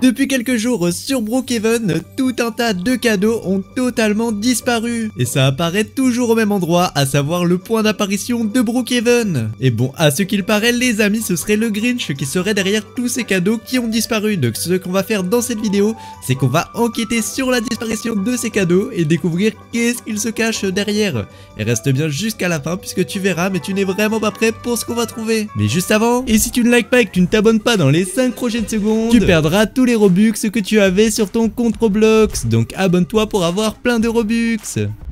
Depuis quelques jours sur Brookhaven, tout un tas de cadeaux ont totalement disparu. Et ça apparaît toujours au même endroit, à savoir le point d'apparition de Brookhaven. Et bon, à ce qu'il paraît les amis, ce serait le Grinch qui serait derrière tous ces cadeaux qui ont disparu. Donc ce qu'on va faire dans cette vidéo, c'est qu'on va enquêter sur la disparition de ces cadeaux et découvrir qu'est-ce qu'il se cache derrière. Et reste bien jusqu'à la fin puisque tu verras, mais tu n'es vraiment pas prêt pour ce qu'on va trouver. Mais juste avant, et si tu ne likes pas et que tu ne t'abonnes pas dans les 5 prochaines secondes, tu perdras tous les Robux que tu avais sur ton compte Roblox. Donc abonne-toi pour avoir plein de Robux.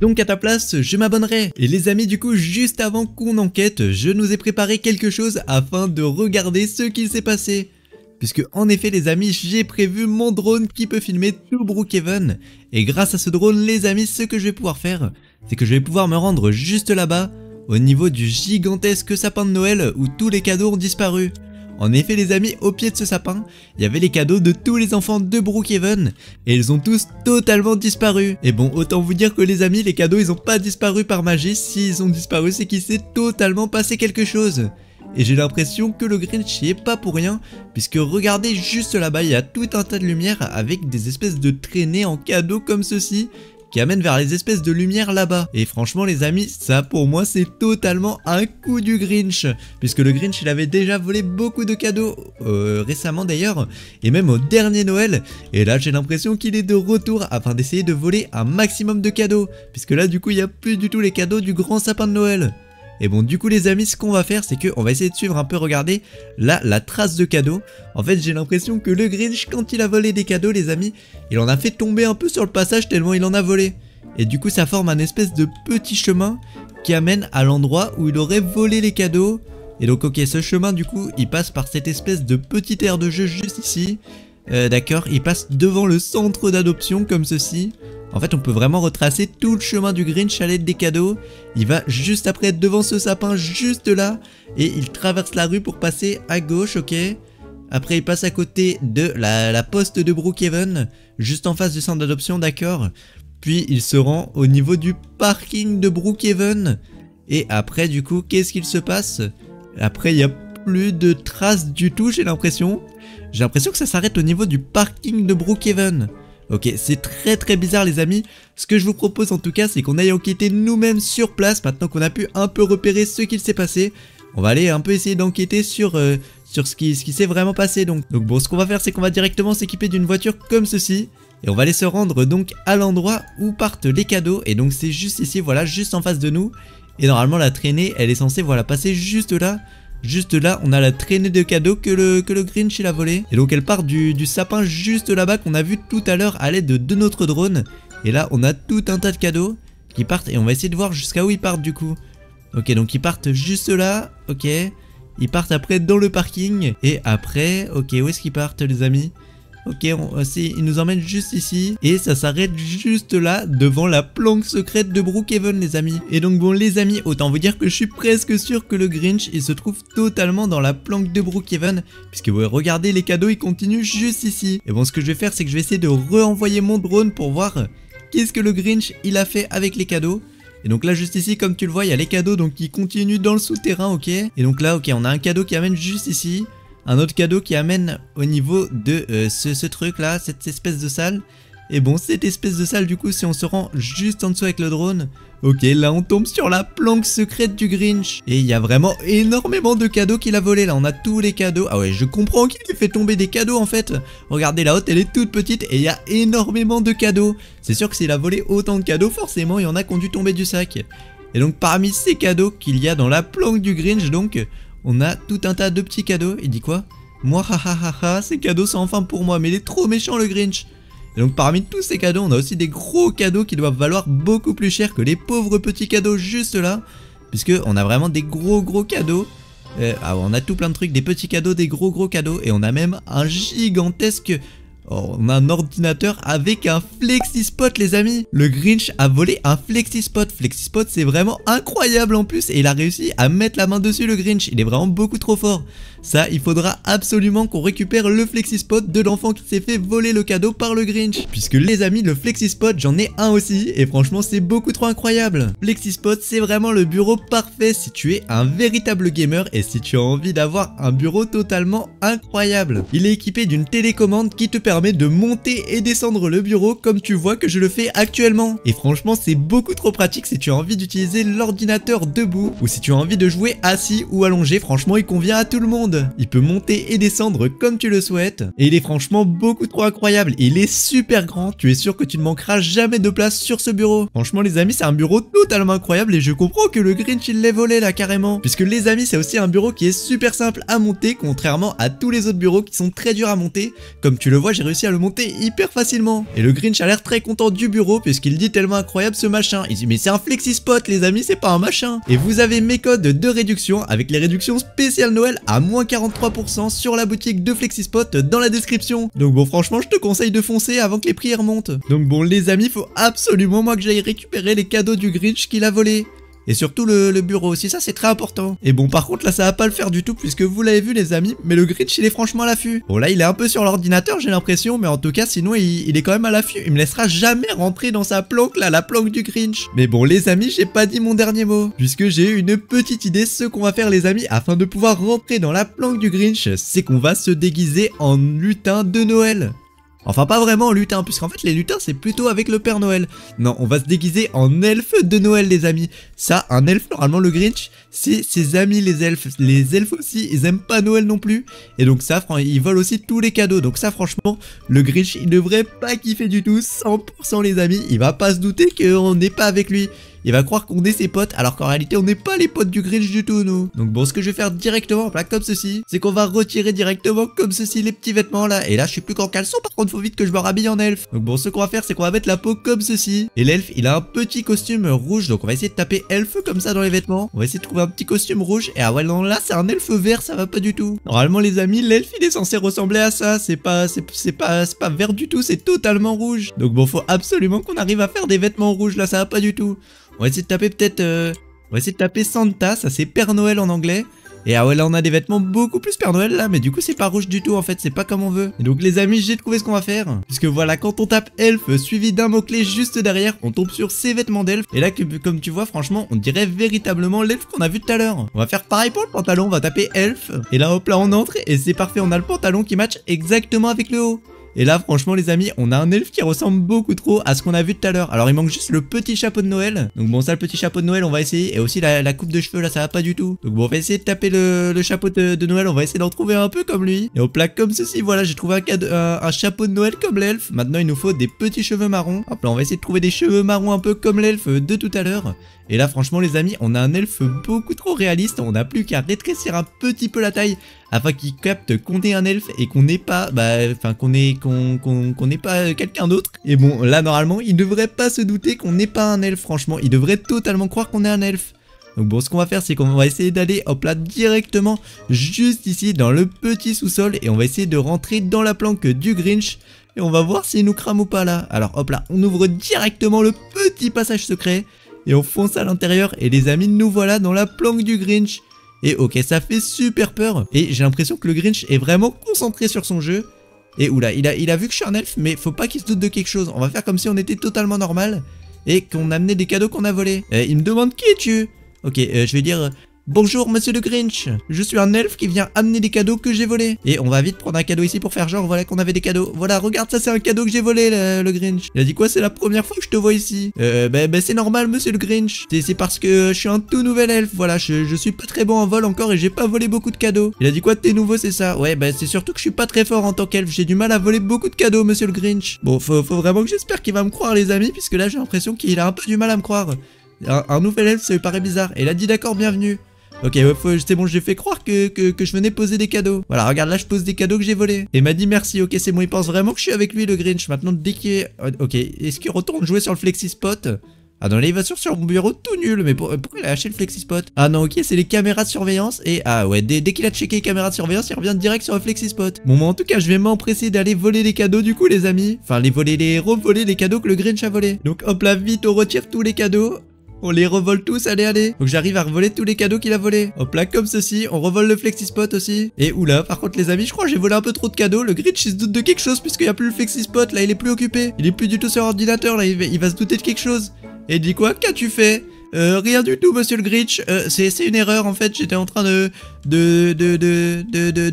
Donc à ta place, je m'abonnerai. Et les amis, du coup, juste avant qu'on enquête, je nous ai préparé quelque chose afin de regarder ce qu'il s'est passé. Puisque en effet les amis, j'ai prévu mon drone qui peut filmer tout Brookhaven. Et grâce à ce drone les amis, ce que je vais pouvoir faire, c'est que je vais pouvoir me rendre juste là-bas, au niveau du gigantesque sapin de Noël où tous les cadeaux ont disparu. En effet les amis, au pied de ce sapin, il y avait les cadeaux de tous les enfants de Brookhaven et ils ont tous totalement disparu. Et bon, autant vous dire que les amis, les cadeaux ils ont pas disparu par magie. S'ils ont disparu, c'est qu'il s'est totalement passé quelque chose. Et j'ai l'impression que le Grinch y est pas pour rien, puisque regardez juste là-bas, il y a tout un tas de lumière avec des espèces de traînées en cadeaux comme ceci, qui amènent vers les espèces de lumière là-bas. Et franchement les amis, ça pour moi c'est totalement un coup du Grinch, puisque le Grinch il avait déjà volé beaucoup de cadeaux récemment d'ailleurs, et même au dernier Noël. Et là j'ai l'impression qu'il est de retour afin d'essayer de voler un maximum de cadeaux, puisque là du coup il n'y a plus du tout les cadeaux du grand sapin de Noël. Et bon du coup les amis, ce qu'on va faire c'est qu'on va essayer de suivre un peu, regardez là la trace de cadeaux. En fait j'ai l'impression que le Grinch quand il a volé des cadeaux les amis, il en a fait tomber un peu sur le passage tellement il en a volé. Et du coup ça forme un espèce de petit chemin qui amène à l'endroit où il aurait volé les cadeaux. Et donc ok, ce chemin du coup il passe par cette espèce de petite aire de jeu juste ici. D'accord, il passe devant le centre d'adoption comme ceci. En fait on peut vraiment retracer tout le chemin du Grinch à l'aide des cadeaux. Il va juste après devant ce sapin juste là. Et il traverse la rue pour passer à gauche, ok. Après il passe à côté de la poste de Brookhaven, juste en face du centre d'adoption, d'accord. Puis il se rend au niveau du parking de Brookhaven. Et après du coup qu'est-ce qu'il se passe? Après il n'y a plus de traces du tout, j'ai l'impression. J'ai l'impression que ça s'arrête au niveau du parking de Brookhaven. Ok, c'est très bizarre les amis. Ce que je vous propose en tout cas, c'est qu'on aille enquêter nous-mêmes sur place. Maintenant qu'on a pu un peu repérer ce qu'il s'est passé, on va aller un peu essayer d'enquêter sur ce qui s'est vraiment passé. Donc bon, ce qu'on va faire, c'est qu'on va directement s'équiper d'une voiture comme ceci. Et on va aller se rendre donc à l'endroit où partent les cadeaux. Et donc c'est juste ici, voilà, juste en face de nous. Et normalement la traînée, elle est censée, voilà, passer juste là. Juste là, on a la traînée de cadeaux que le Grinch il a volé. Et donc elle part du sapin juste là-bas qu'on a vu tout à l'heure à l'aide de notre drone. Et là, on a tout un tas de cadeaux qui partent. Et on va essayer de voir jusqu'à où ils partent du coup. Ok, donc ils partent juste là. Ok. Ils partent après dans le parking. Et après, ok, où est-ce qu'ils partent les amis? Ok, ils nous emmènent juste ici. Et ça s'arrête juste là, devant la planque secrète de Brookhaven les amis. Et donc bon les amis, autant vous dire que je suis presque sûr que le Grinch il se trouve totalement dans la planque de Brookhaven. Puisque ouais, regardez, les cadeaux ils continuent juste ici. Et bon, ce que je vais faire, c'est que je vais essayer de renvoyer mon drone pour voir qu'est-ce que le Grinch il a fait avec les cadeaux. Et donc là juste ici, comme tu le vois, il y a les cadeaux donc qui continuent dans le souterrain, ok. Et donc là, ok, on a un cadeau qui amène juste ici. Un autre cadeau qui amène au niveau de ce truc là, cette espèce de salle. Et bon, cette espèce de salle du coup, si on se rend juste en dessous avec le drone, ok, là on tombe sur la planque secrète du Grinch. Et il y a vraiment énormément de cadeaux qu'il a volés. Là on a tous les cadeaux. Ah ouais, je comprends qu'il ait fait tomber des cadeaux en fait. Regardez, la haute elle est toute petite et il y a énormément de cadeaux. C'est sûr que s'il a volé autant de cadeaux, forcément il y en a qui ont dû tomber du sac. Et donc parmi ces cadeaux qu'il y a dans la planque du Grinch, donc on a tout un tas de petits cadeaux. Il dit quoi? Moi, hahaha, ces cadeaux sont enfin pour moi. Mais il est trop méchant le Grinch. Et donc parmi tous ces cadeaux, on a aussi des gros cadeaux qui doivent valoir beaucoup plus cher que les pauvres petits cadeaux juste là. Puisque on a vraiment des gros cadeaux. On a tout plein de trucs, des petits cadeaux, des gros cadeaux. Et on a même un gigantesque... Oh, on a un ordinateur avec un FlexiSpot les amis. Le Grinch a volé un FlexiSpot. FlexiSpot c'est vraiment incroyable en plus. Et il a réussi à mettre la main dessus le Grinch. Il est vraiment beaucoup trop fort. Ça, il faudra absolument qu'on récupère le Flexispot de l'enfant qui s'est fait voler le cadeau par le Grinch. Puisque les amis, le Flexispot, j'en ai un aussi, et franchement, c'est beaucoup trop incroyable. Flexispot, c'est vraiment le bureau parfait si tu es un véritable gamer et si tu as envie d'avoir un bureau totalement incroyable. Il est équipé d'une télécommande qui te permet de monter et descendre le bureau comme tu vois que je le fais actuellement. Et franchement, c'est beaucoup trop pratique si tu as envie d'utiliser l'ordinateur debout ou si tu as envie de jouer assis ou allongé. Franchement, il convient à tout le monde. Il peut monter et descendre comme tu le souhaites. Et il est franchement beaucoup trop incroyable. Et il est super grand. Tu es sûr que tu ne manqueras jamais de place sur ce bureau. Franchement, les amis, c'est un bureau totalement incroyable et je comprends que le Grinch il l'ait volé là carrément. Puisque les amis, c'est aussi un bureau qui est super simple à monter contrairement à tous les autres bureaux qui sont très durs à monter. Comme tu le vois, j'ai réussi à le monter hyper facilement. Et le Grinch a l'air très content du bureau puisqu'il dit tellement incroyable ce machin. Il dit mais c'est un Flexispot les amis, c'est pas un machin. Et vous avez mes codes de réduction avec les réductions spéciales Noël à moins 43% sur la boutique de Flexispot dans la description. Donc bon, franchement, je te conseille de foncer avant que les prix remontent. Donc bon, les amis, faut absolument moi que j'aille récupérer les cadeaux du Grinch qu'il a volé. Et surtout le bureau aussi, ça c'est très important. Et bon, par contre là ça va pas le faire du tout puisque vous l'avez vu les amis, mais le Grinch il est franchement à l'affût. Bon là il est un peu sur l'ordinateur j'ai l'impression, mais en tout cas sinon il est quand même à l'affût. Il me laissera jamais rentrer dans sa planque là, la planque du Grinch. Mais bon les amis, j'ai pas dit mon dernier mot. Puisque j'ai eu une petite idée, ce qu'on va faire les amis, afin de pouvoir rentrer dans la planque du Grinch, c'est qu'on va se déguiser en lutin de Noël. Enfin pas vraiment en lutin, puisqu'en fait les lutins c'est plutôt avec le Père Noël. Non, on va se déguiser en elfe de Noël les amis. Ça, un elfe, normalement le Grinch, c'est ses amis les elfes. Les elfes aussi, ils aiment pas Noël non plus. Et donc ça, ils volent aussi tous les cadeaux. Donc ça franchement, le Grinch il devrait pas kiffer du tout, 100% les amis. Il va pas se douter qu'on n'est pas avec lui. Il va croire qu'on est ses potes, alors qu'en réalité on n'est pas les potes du Grinch du tout nous. Donc bon, ce que je vais faire directement, là comme ceci, c'est qu'on va retirer directement comme ceci les petits vêtements là. Et là je suis plus qu'en caleçon, par contre faut vite que je me rhabille en elfe. Donc bon, ce qu'on va faire c'est qu'on va mettre la peau comme ceci. Et l'elfe il a un petit costume rouge, donc on va essayer de taper elfe comme ça dans les vêtements. On va essayer de trouver un petit costume rouge. Et ah ouais non, là c'est un elfe vert, ça va pas du tout. Normalement les amis, l'elfe il est censé ressembler à ça. C'est pas vert du tout, c'est totalement rouge. Donc bon, faut absolument qu'on arrive à faire des vêtements rouges là, ça va pas du tout. On va essayer de taper peut-être... on va essayer de taper Santa, ça c'est Père Noël en anglais. Et ah ouais là on a des vêtements beaucoup plus Père Noël là, mais du coup c'est pas rouge du tout en fait, c'est pas comme on veut. Et donc les amis, j'ai trouvé ce qu'on va faire. Puisque voilà, quand on tape elfe suivi d'un mot-clé juste derrière, on tombe sur ces vêtements d'elfe. Et là comme tu vois franchement, on dirait véritablement l'elfe qu'on a vu tout à l'heure. On va faire pareil pour le pantalon, on va taper elfe. Et là hop là on entre et c'est parfait, on a le pantalon qui match exactement avec le haut. Et là franchement les amis, on a un elfe qui ressemble beaucoup trop à ce qu'on a vu tout à l'heure. Alors il manque juste le petit chapeau de Noël. Donc bon, ça le petit chapeau de Noël on va essayer. Et aussi la coupe de cheveux là, ça va pas du tout. Donc bon, on va essayer de taper le chapeau de Noël. On va essayer d'en trouver un peu comme lui. Et on plaque comme ceci, voilà, j'ai trouvé un chapeau de Noël comme l'elfe. Maintenant il nous faut des petits cheveux marrons. Hop là, on va essayer de trouver des cheveux marrons un peu comme l'elfe de tout à l'heure. Et là franchement les amis, on a un elfe beaucoup trop réaliste. On n'a plus qu'à rétrécir un petit peu la taille afin qu'il capte qu'on est un elfe et qu'on n'est pas, qu'on n'est pas quelqu'un d'autre. Et bon, là normalement, il devrait pas se douter qu'on n'est pas un elfe. Franchement, il devrait totalement croire qu'on est un elfe. Donc bon, ce qu'on va faire, c'est qu'on va essayer d'aller, hop là, directement juste ici dans le petit sous-sol et on va essayer de rentrer dans la planque du Grinch. Et on va voir s'il nous crame ou pas là. Alors hop là, on ouvre directement le petit passage secret et on fonce à l'intérieur. Et les amis, nous voilà dans la planque du Grinch. Et ok, ça fait super peur. Et j'ai l'impression que le Grinch est vraiment concentré sur son jeu. Et oula, il a vu que je suis un elfe, mais faut pas qu'il se doute de quelque chose. On va faire comme si on était totalement normal et qu'on amenait des cadeaux qu'on a volés. Il me demande qui es-tu? Ok, je vais dire... Bonjour monsieur le Grinch, je suis un elfe qui vient amener des cadeaux que j'ai volés. Et on va vite prendre un cadeau ici pour faire genre, voilà qu'on avait des cadeaux. Voilà, regarde, ça c'est un cadeau que j'ai volé le Grinch. Il a dit quoi? C'est la première fois que je te vois ici. C'est normal monsieur le Grinch. C'est parce que je suis un tout nouvel elfe. Voilà, je suis pas très bon en vol encore et j'ai pas volé beaucoup de cadeaux. Il a dit quoi? T'es nouveau, c'est ça? Ouais, c'est surtout que je suis pas très fort en tant qu'elfe. J'ai du mal à voler beaucoup de cadeaux monsieur le Grinch. Bon, faut vraiment que j'espère qu'il va me croire les amis, puisque là j'ai l'impression qu'il a un peu du mal à me croire. Un nouvel elfe, ça lui paraît bizarre. Et il a dit d'accord, bienvenue. Ok, c'est bon, j'ai fait croire que je venais poser des cadeaux. Voilà, regarde, là, je pose des cadeaux que j'ai volés. Et il m'a dit merci, ok, c'est bon, il pense vraiment que je suis avec lui, le Grinch. Maintenant, dès qu'il est... Ok, est-ce qu'il retourne jouer sur le Flexispot? Ah non, là, il va sur mon bureau tout nul. Mais pourquoi il a lâché le Flexispot? Ah non, ok, c'est les caméras de surveillance. Et ah ouais, dès qu'il a checké les caméras de surveillance, il revient direct sur le Flexispot. Bon, moi, en tout cas, je vais m'empresser d'aller voler les cadeaux, du coup, les amis. Enfin, revoler les cadeaux que le Grinch a volés. Donc, hop là, vite, on retire tous les cadeaux. On les revole tous, allez, allez. Donc j'arrive à revoler tous les cadeaux qu'il a volés. Hop là, comme ceci. On revole le Flexispot aussi. Et oula, par contre les amis, je crois que j'ai volé un peu trop de cadeaux. Le Grinch il se doute de quelque chose puisqu'il n'y a plus le Flexispot. Là, il est plus occupé. Il est plus du tout sur ordinateur. Là, il va se douter de quelque chose. Et il dit quoi? Qu'as-tu fait? Rien du tout, monsieur le Grinch. C'est une erreur en fait. J'étais en train de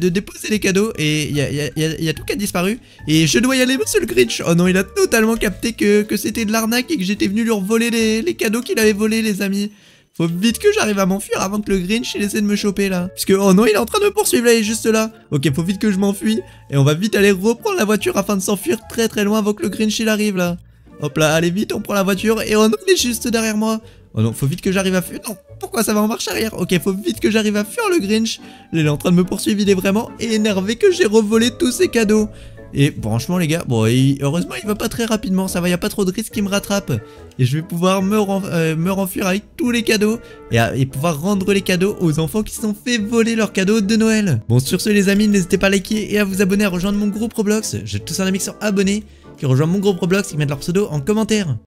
déposer les cadeaux et il y a tout qui a disparu. Et je dois y aller, monsieur le Grinch. Oh non, il a totalement capté que c'était de l'arnaque et que j'étais venu lui revoler les cadeaux qu'il avait volés, les amis. Faut vite que j'arrive à m'enfuir avant que le Grinch il essaie de me choper là. Puisque, oh non, il est en train de me poursuivre là, il est juste là. Ok, faut vite que je m'enfuis. Et on va vite aller reprendre la voiture afin de s'enfuir très très loin avant que le Grinch il arrive là. Hop là, allez vite, on prend la voiture. Et oh non, il est juste derrière moi. Oh non, faut vite que j'arrive à fuir. Non, pourquoi ça va en marche arrière? Ok, faut vite que j'arrive à fuir le Grinch. Il est en train de me poursuivre, il est vraiment énervé que j'ai revolé tous ses cadeaux. Et franchement les gars, bon, heureusement il va pas très rapidement, ça va, y a pas trop de risques qu'il me rattrape. Et je vais pouvoir me renfuir avec tous les cadeaux et pouvoir rendre les cadeaux aux enfants qui se sont fait voler leurs cadeaux de Noël. Bon, sur ce les amis, n'hésitez pas à liker et à vous abonner, à rejoindre mon groupe Roblox. J'ai tous un ami qui sont abonnés, qui rejoignent mon groupe Roblox et qui mettent leur pseudo en commentaire.